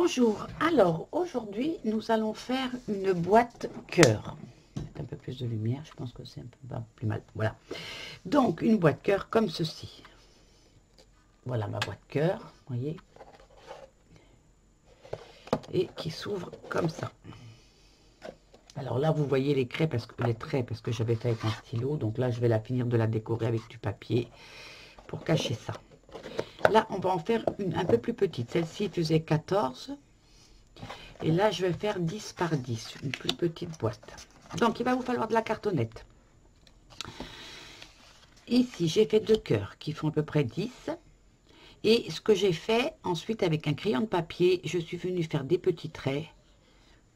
Bonjour, alors aujourd'hui nous allons faire une boîte cœur. Un peu plus de lumière, je pense que c'est un peu pas plus mal. Voilà, donc une boîte cœur comme ceci. Voilà ma boîte cœur, vous voyez, et qui s'ouvre comme ça. Alors là vous voyez les traits parce que j'avais fait avec un stylo, donc là je vais la finir de la décorer avec du papier pour cacher ça. Là on va en faire une un peu plus petite, celle-ci faisait 14. Et là, je vais faire 10 par 10, une plus petite boîte. Donc, il va vous falloir de la cartonnette. Ici, j'ai fait 2 cœurs qui font à peu près 10. Et ce que j'ai fait, ensuite, avec un crayon de papier, je suis venue faire des petits traits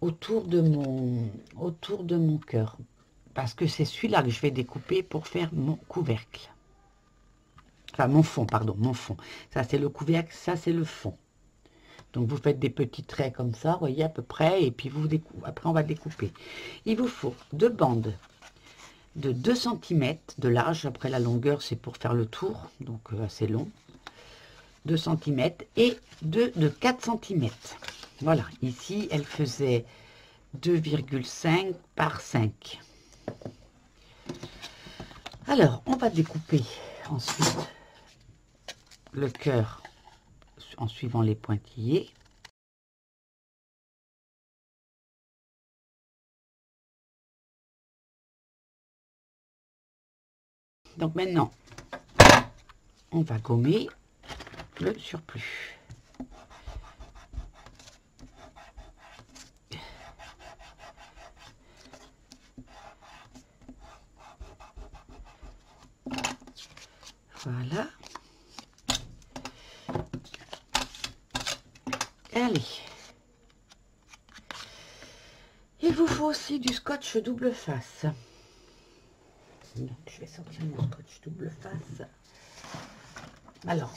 autour de mon cœur. Parce que c'est celui-là que je vais découper pour faire mon couvercle. Enfin, mon fond, pardon, mon fond. Ça, c'est le couvercle, ça, c'est le fond. Donc, vous faites des petits traits comme ça, vous voyez, à peu près, et puis après, on va découper. Il vous faut 2 bandes de 2 cm de large. Après, la longueur, c'est pour faire le tour, donc assez long. 2 cm et 2 de 4 cm. Voilà, ici, elle faisait 2,5 par 5. Alors, on va découper ensuite le cœur en suivant les pointillés. Donc maintenant, on va gommer le surplus. Voilà. Allez. Il vous faut aussi du scotch double face. Donc, je vais sortir mon scotch double face. Alors,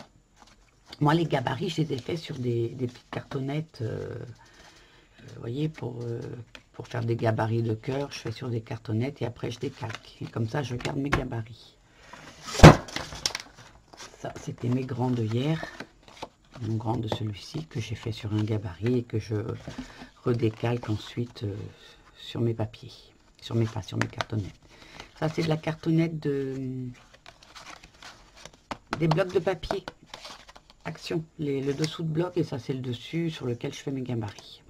moi, les gabarits, je les ai faits sur des petites cartonnettes. Vous voyez, pour faire des gabarits de cœur, je fais sur des cartonnettes et après, je décalque. Et comme ça, je garde mes gabarits. Ça, c'était mes grands de hier. Mon grand de celui-ci que j'ai fait sur un gabarit et que je redécalque ensuite sur mes papiers. Sur mes cartonnettes. Ça, c'est de la cartonnette des blocs de papier. Action, le dessous de bloc, et ça, c'est le dessus sur lequel je fais mes gabarits.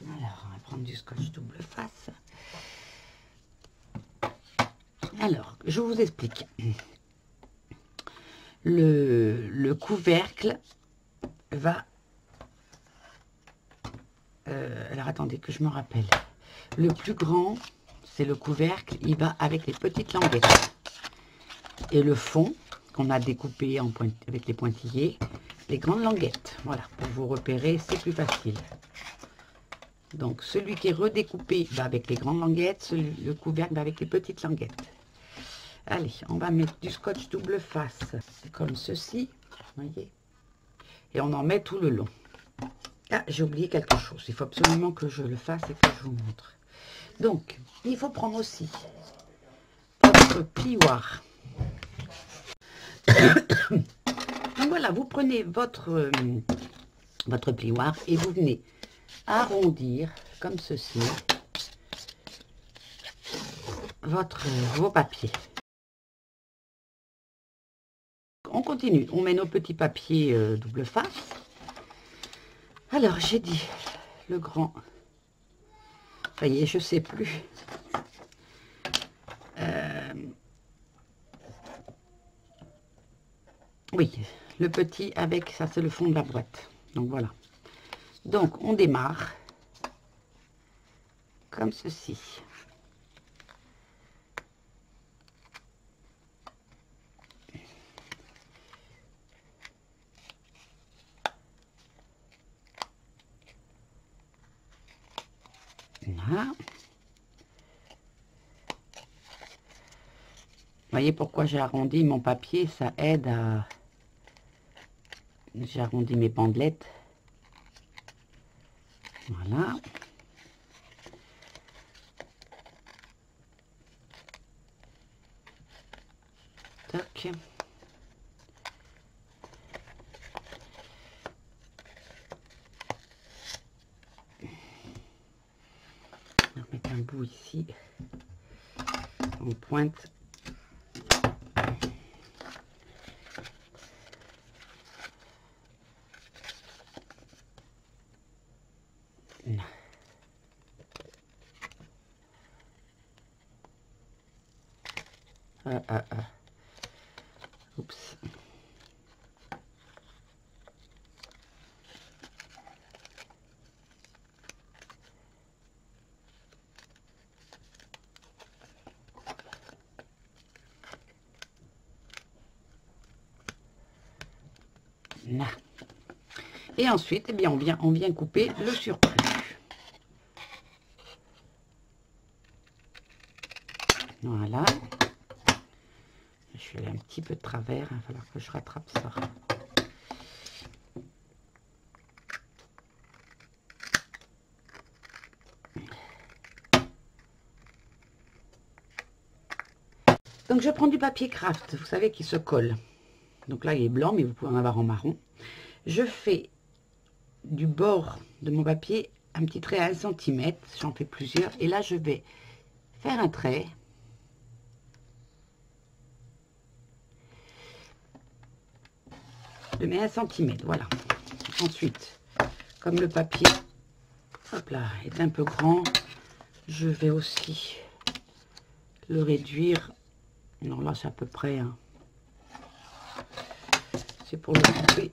Alors, on va prendre du scotch double face. Alors, je vous explique. Le couvercle va... alors, attendez que je me rappelle. Le plus grand, c'est le couvercle, il va avec les petites languettes. Et le fond, qu'on a découpé avec les pointillés, les grandes languettes. Voilà, pour vous repérer, c'est plus facile. Donc, celui qui est redécoupé va avec les grandes languettes, le couvercle va avec les petites languettes. Allez, on va mettre du scotch double face, comme ceci, voyez. Et on en met tout le long. Ah, j'ai oublié quelque chose, il faut absolument que je le fasse et que je vous montre. Donc, il faut prendre aussi votre plioir. Donc voilà, vous prenez votre plioir et vous venez arrondir comme ceci vos papiers. On continue, on met nos petits papiers double face. Alors j'ai dit le grand, ça y est, je sais plus. Oui, le petit avec, ça c'est le fond de la boîte. Donc voilà. Donc on démarre comme ceci. Voilà. Vous voyez pourquoi j'ai arrondi mon papier, ça aide à... J'ai arrondi mes bandelettes. Voilà. Toc. bout ici, en pointe. Oups. Là. Et ensuite, eh bien, on vient couper le surplus. Voilà. Je suis allée un petit peu de travers, il va falloir que je rattrape ça. Donc je prends du papier craft, vous savez, qui se colle. Donc là, il est blanc, mais vous pouvez en avoir en marron. Je fais du bord de mon papier un petit trait à 1 cm. J'en fais plusieurs. Et là, je vais faire un trait. Je mets 1 cm, voilà. Ensuite, comme le papier, hop là, est un peu grand, je vais aussi le réduire. Non, là, c'est à peu près... Hein. C'est pour le couper.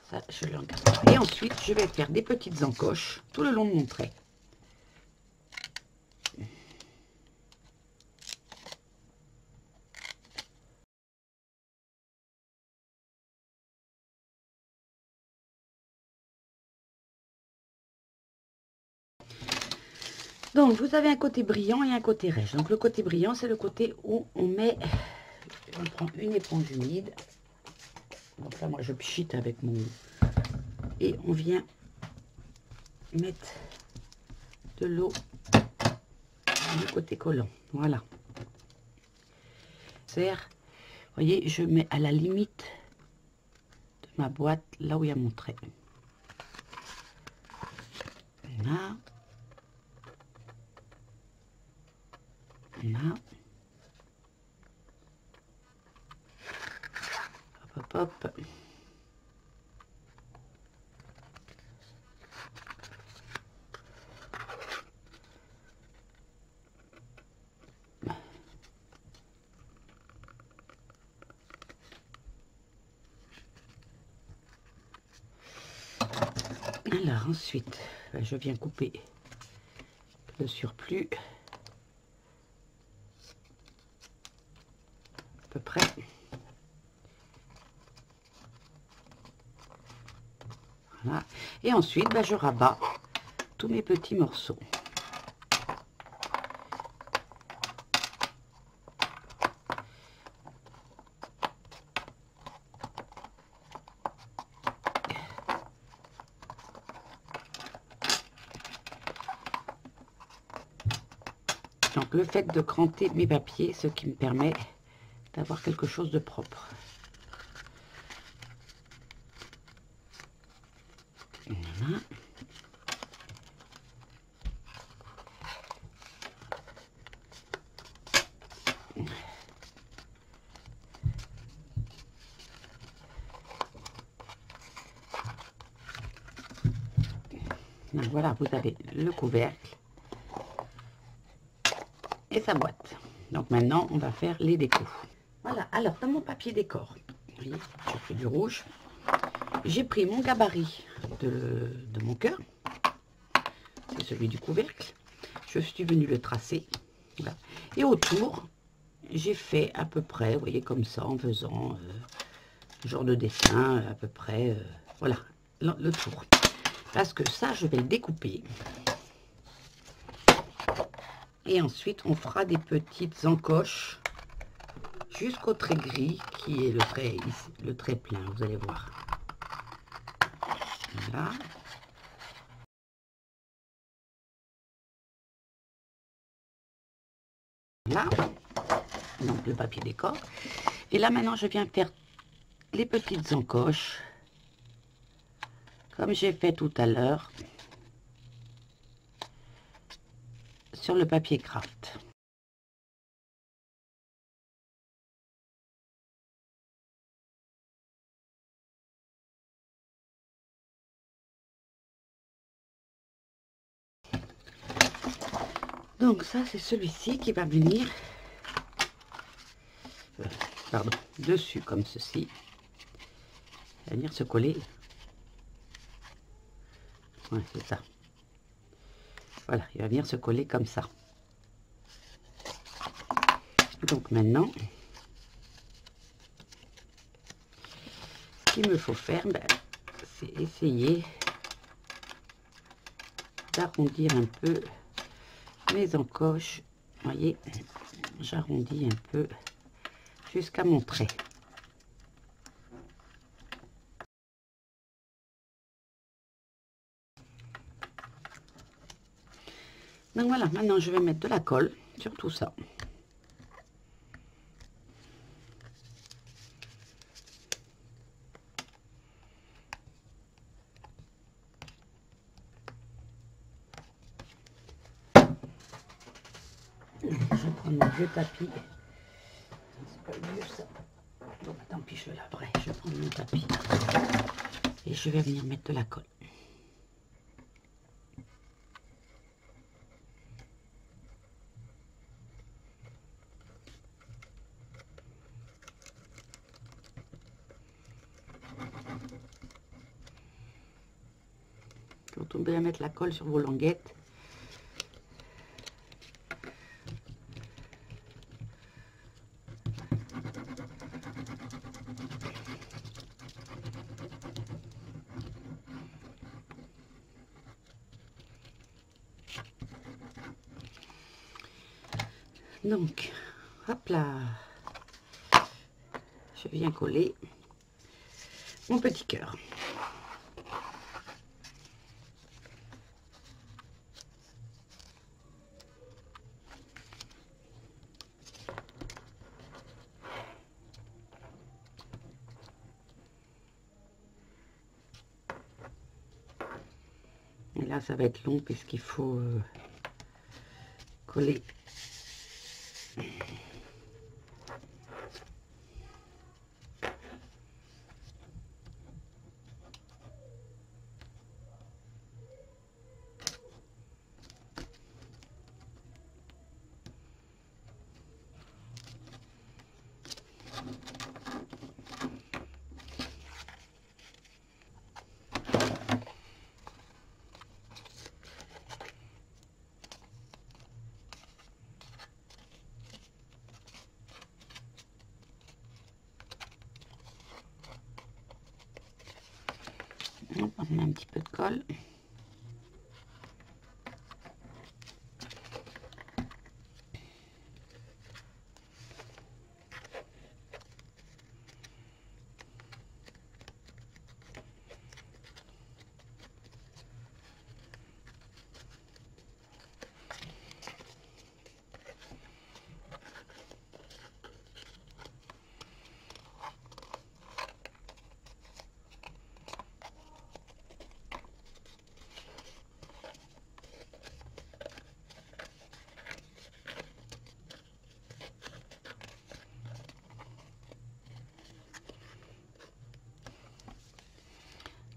Ça, je le regarde. Et ensuite, je vais faire des petites encoches tout le long de mon trait. Donc, vous avez un côté brillant et un côté rêche. Donc, le côté brillant, c'est le côté où on met... On prend une éponge humide. Donc là, moi, je pchite avec mon... Et on vient mettre de l'eau du côté collant. Voilà. Serre. Vous voyez, je mets à la limite de ma boîte, là où il y a mon trait. Là. Là. Hop, hop, hop. Alors ensuite, je viens couper le surplus. À peu près. Voilà. Et ensuite, je rabats tous mes petits morceaux. Donc le fait de cranter mes papiers, ce qui me permet d'avoir quelque chose de propre. Voilà. Donc voilà, vous avez le couvercle et sa boîte. Donc maintenant, on va faire les décos. Voilà, alors dans mon papier décor, vous voyez, je fais du rouge. J'ai pris mon gabarit de mon cœur, c'est celui du couvercle. Je suis venue le tracer. Voilà. Et autour, j'ai fait à peu près, vous voyez, comme ça, en faisant genre de dessin, à peu près, voilà, le tour. Parce que ça, je vais le découper. Et ensuite, on fera des petites encoches jusqu'au trait gris, qui est le trait plein, vous allez voir. Voilà. le papier décor. Et là maintenant je viens faire les petites encoches comme j'ai fait tout à l'heure sur le papier craft. Donc ça c'est celui-ci qui va venir pardon, dessus comme ceci. Il va venir se coller. Ouais, c'est ça. Voilà, il va venir se coller comme ça. Donc maintenant, ce qu'il me faut faire, c'est essayer d'arrondir un peu mes encoches. Vous voyez, j'arrondis un peu jusqu'à mon trait. Donc voilà, maintenant je vais mettre de la colle sur tout ça. Je vais prendre mon vieux tapis. C'est pas le vieux ça. Bon, tant pis, je laverai. Je vais prendre mon tapis. Et je vais venir mettre de la colle. Surtout bien mettre la colle sur vos languettes. Donc, hop là, je viens coller mon petit cœur. Et là, ça va être long puisqu'il faut coller. On met un petit peu de colle.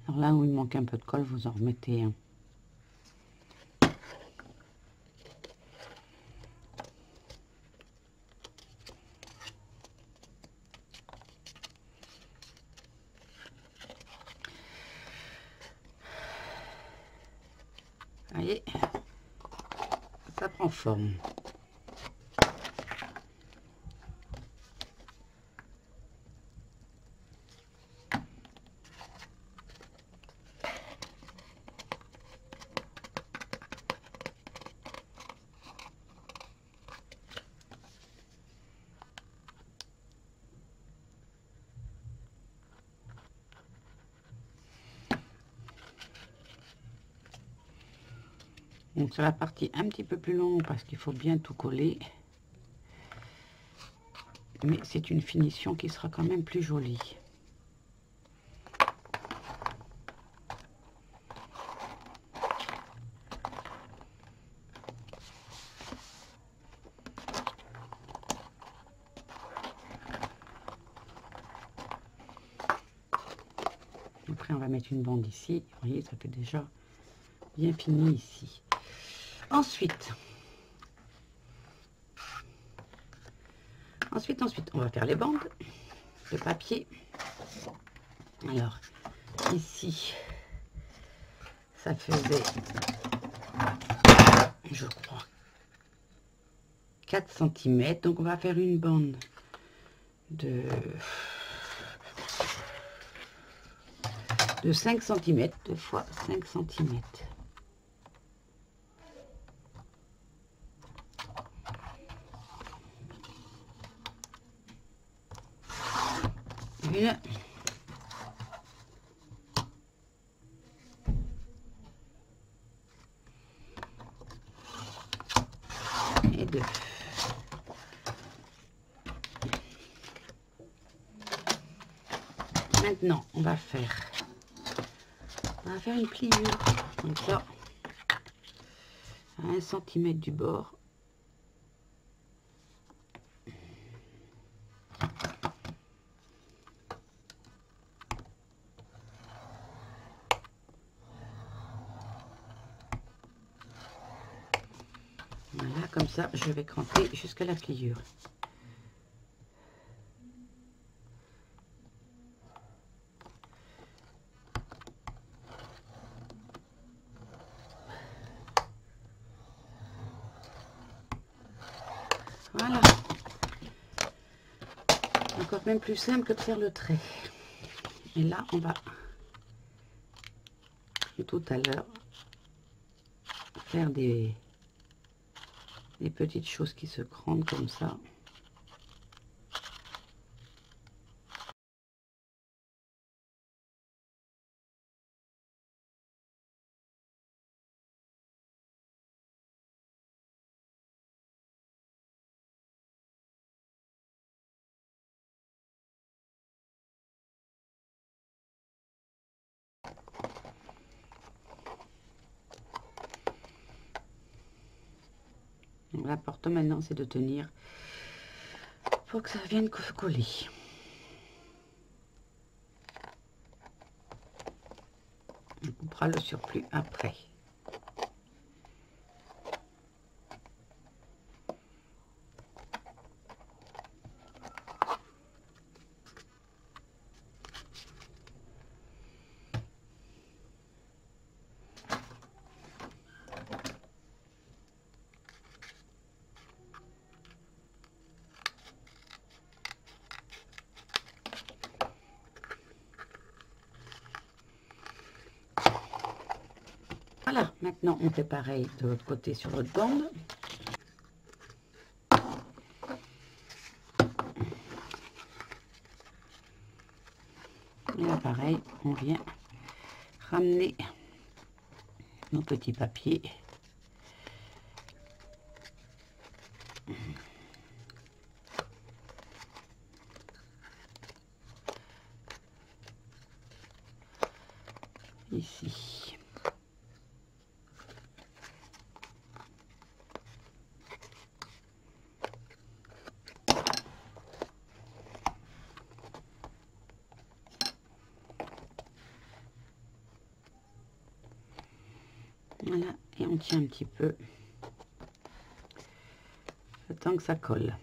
Alors là où il manque un peu de colle, vous en remettez un. Vous voyez, ça prend forme. Donc sur la partie un petit peu plus longue parce qu'il faut bien tout coller. mais c'est une finition qui sera quand même plus jolie. Après, on va mettre une bande ici. Vous voyez, ça fait déjà bien fini ici. Ensuite, on va faire les bandes de papier. Alors, ici, ça faisait, je crois, 4 cm. Donc, on va faire une bande de 5 cm, 2 fois 5 cm. Une. Et deux. Maintenant, on va faire une pliure, comme ça, à 1 cm du bord. Voilà, comme ça, je vais cranter jusqu'à la pliure. Voilà. Encore même plus simple que de faire le trait. Et là, on va, tout à l'heure, faire des petites choses qui se crandent comme ça. L'important maintenant, c'est de tenir pour que ça vienne coller. On coupera le surplus après. Voilà, maintenant on fait pareil de l'autre côté sur l'autre bande. Et là pareil, on vient ramener nos petits papiers. Ici. Voilà, et on tient un petit peu, le temps que ça colle.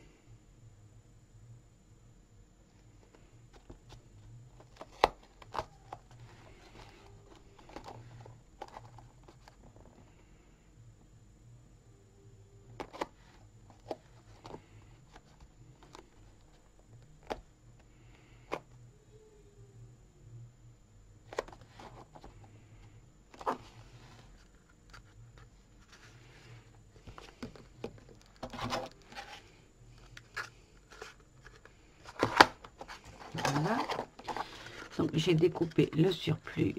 Voilà, donc j'ai découpé le surplus.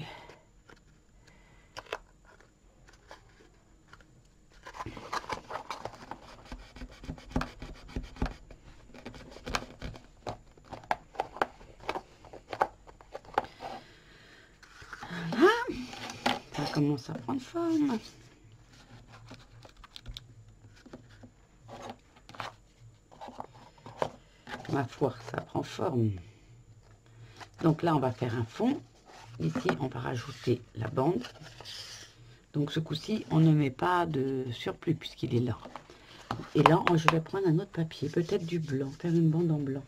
commence à prendre forme. Ma foi, ça prend forme. Donc là, on va faire un fond. Ici, on va rajouter la bande. Donc ce coup-ci, on ne met pas de surplus puisqu'il est là. Et là, je vais prendre un autre papier, peut-être du blanc, faire une bande en blanc.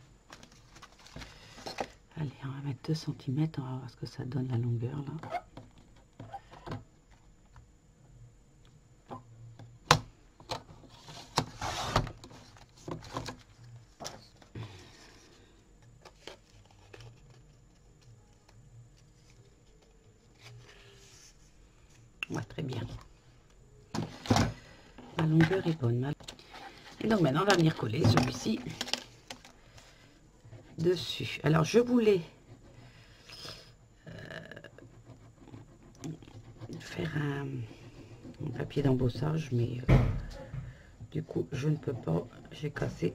Allez, on va mettre 2 cm, on va voir ce que ça donne la longueur là. Ouais, très bien. La longueur est bonne. Et donc maintenant, on va venir coller celui-ci dessus. Alors, je voulais faire un papier d'embossage, mais du coup, je ne peux pas. J'ai cassé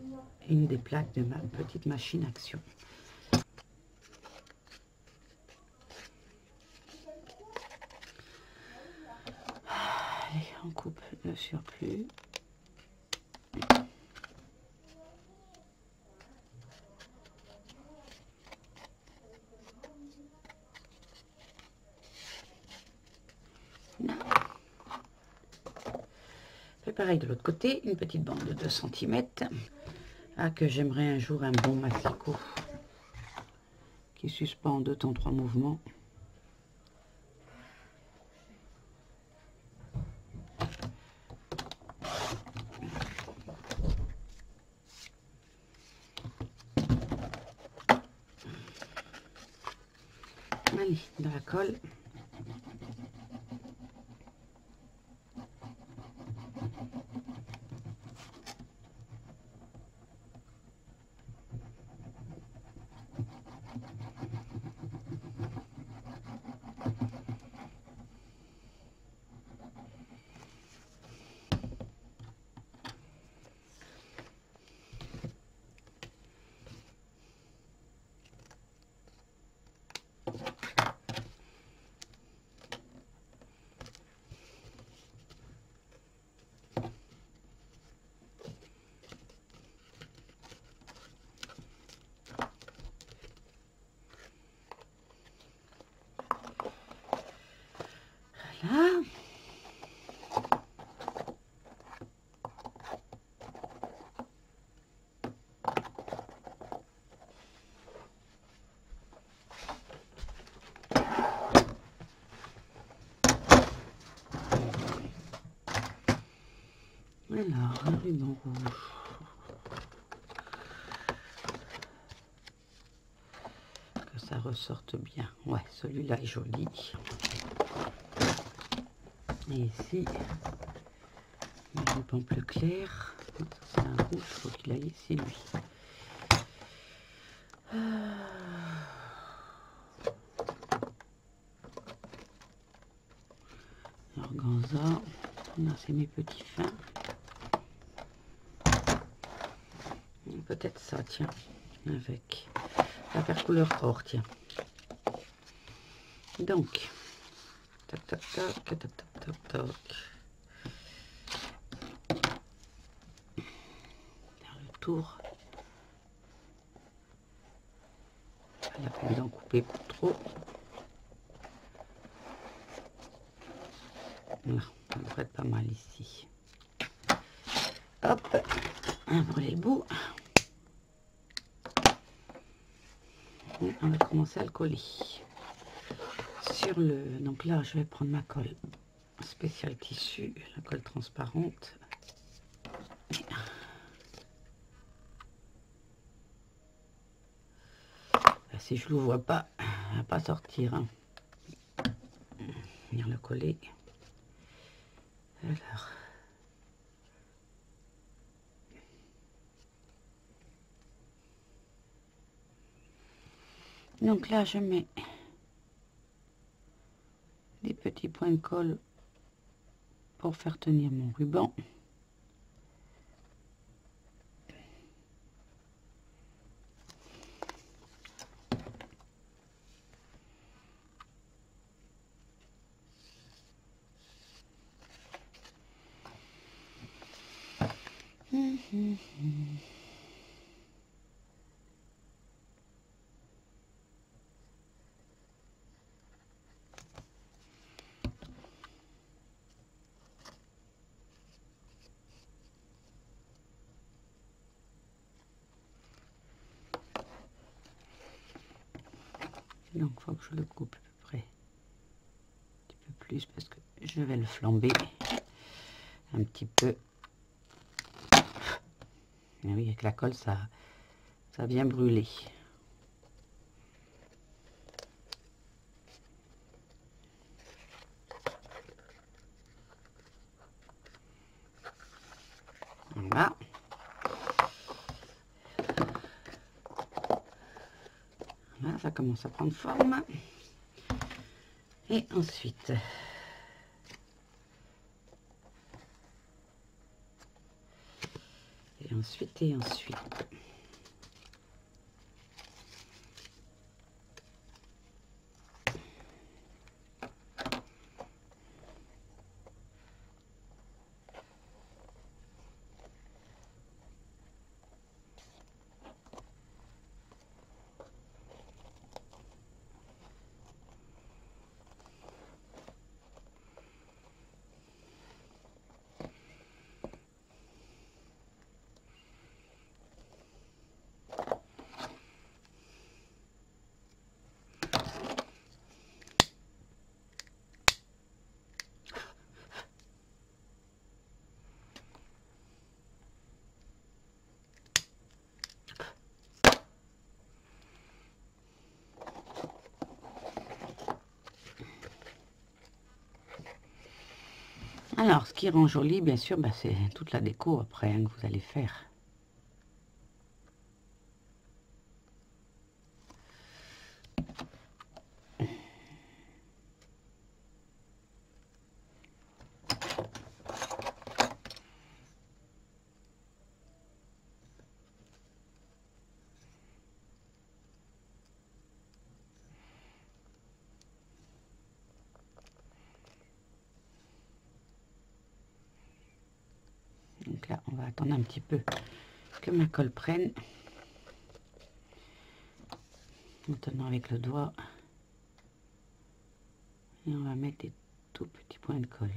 une des plaques de ma petite machine Action. Allez, on coupe le surplus. Fais pareil de l'autre côté, une petite bande de 2 cm. Ah, que j'aimerais un jour un bon massicot qui suspend en 2 temps 3 mouvements. Allez, de la colle. Voilà. Alors, un ruban rouge. Que ça ressorte bien. Ouais, celui-là est joli. Et ici, un ruban plus clair. C'est un rouge, il faut qu'il aille ici, lui. Organza. Là, c'est mes petits fins. Peut-être ça, tiens, avec la faire couleur or, tiens. Donc, tac, tac, tac, tac, tac, tac, tac. Faire le tour. Il a fallu en couper pas trop. Voilà, ça devrait être pas mal ici. Hop, on va brûler le bout. Et on va commencer à le coller. Sur le... Donc là, je vais prendre ma colle spéciale tissu, la colle transparente. Si je l'ouvre pas, elle va pas sortir. Hein. Venir le coller. Alors. Donc là, je mets des petits points de colle pour faire tenir mon ruban. Donc il faut que je le coupe à peu près un petit peu plus parce que je vais le flamber un petit peu. Et oui, avec la colle ça vient brûler. Voilà. Là, ça commence à prendre forme. Et ensuite, et ensuite. Alors, ce qui rend joli, bien sûr, bah, c'est toute la déco après hein, que vous allez faire. Donc là, on va attendre un petit peu que ma colle prenne. Maintenant avec le doigt. Et on va mettre des tout petits points de colle.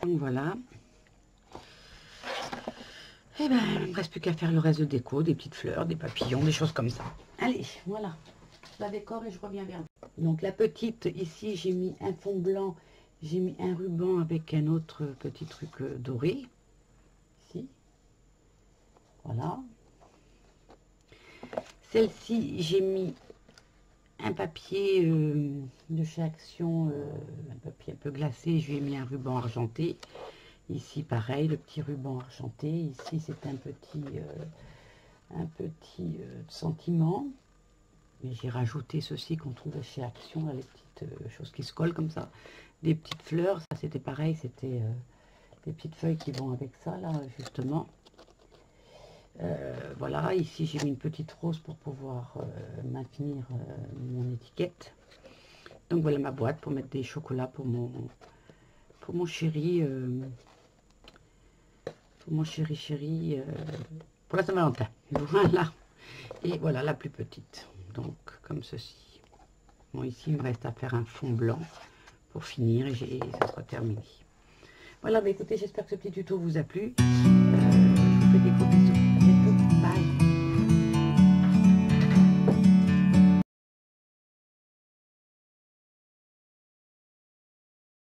Donc voilà. Et ben, il ne me reste plus qu'à faire le reste de déco, des petites fleurs, des papillons, des choses comme ça. Allez, voilà. Je la décore et je reviens vers vous. Donc la petite, ici, j'ai mis un fond blanc. J'ai mis un ruban avec un autre petit truc doré. Ici. Voilà. Celle-ci, j'ai mis un papier de chez Action, un papier un peu glacé. Je lui ai mis un ruban argenté. Ici, pareil, le petit ruban argenté. Ici, c'est un petit sentiment. Et j'ai rajouté ceci qu'on trouve chez Action, là, les petites choses qui se collent comme ça. Des petites fleurs, ça c'était pareil, c'était des petites feuilles qui vont avec ça, là, justement. Voilà, ici j'ai mis une petite rose pour pouvoir maintenir mon étiquette. Donc voilà ma boîte pour mettre des chocolats pour mon chéri, pour la Saint-Valentin. Voilà, et voilà la plus petite, donc comme ceci. Bon, ici il me reste à faire un fond blanc pour finir et ça sera terminé. Voilà, bah écoutez, j'espère que ce petit tuto vous a plu. Je vous fais des gros bisous.